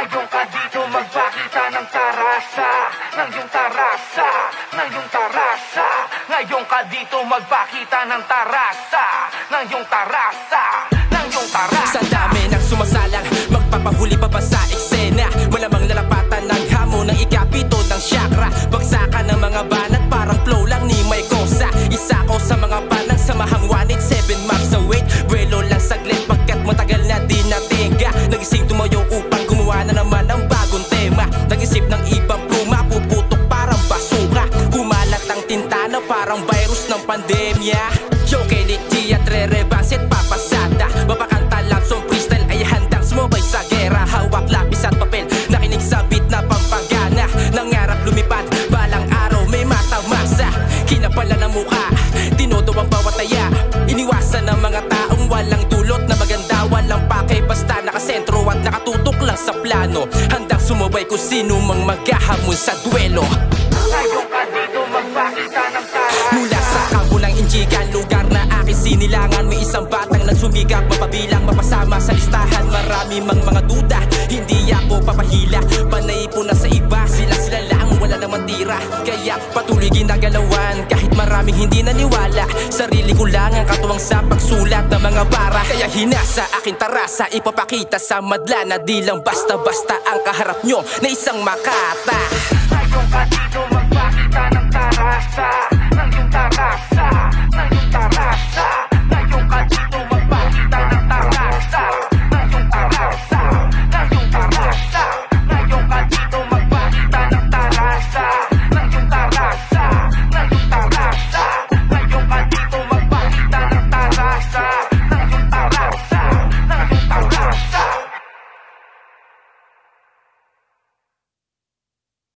Ngayon ka dito magpakita ng tarasa, ng iyong tarasa, ng iyong tarasa. Ngayon ka dito magpakita ng tarasa, ng iyong tarasa, ng iyong tarasa. Sa dami ng sumasalang, magpapahuli pa ba sa eksena? Malamang lalapatan ng hamon ng ikapito ng chakra. Bagsakan ng mga banat, parang flow lang ni may kosa. Isa ko sa mga panang samahang 187 maps away. Buwelo lang saglit pagkat matagal na din natinga. Nagising tumayo upang gumawa na naman ng bagong tema. Nag-isip ng ibang pluma, puputok parang basuka. Kumalat ang tinta na parang virus ng pandemya. Yo, Kelly G at Rere Bansit papasada. Mapakanta lapsong freestyle ay handang sumabay sa gera. Hawak lapis at papel, nakinig sa beat na pampagana. Nangarap lumipad, balang araw may matamasa. Kinapala ng mukha, tinodo ang bawat taya. Iniwasan ng mga taong walang dulot na maganda. Walang pakay basta nakasentro at nakatutok lang sa plano. Handang sumabay kung sino mang maghahamon sa duelo. Ngayon ka dito magpakita ng tarasa. Mula sa kampo ng Inchigan, lugar na aking sinilangan. May isang batang nagsumikap, mapabilang, mapasama sa listahan. Marami mang mga duda, hindi ako papahila. Panay po na sa iba, sila lang, wala naman tira. Kaya patuloy ginagalawan, kahit maraming hindi naniwala. Sarili ko lang ang katuwang sa pagsulat ng mga bara. Kaya hinasa aking tarasa, ipapakita sa madla na di lang basta-basta ang kaharap nyo na isang makata. Ngayon ka dito magpakita ng tarasa, ng iyong tarasa,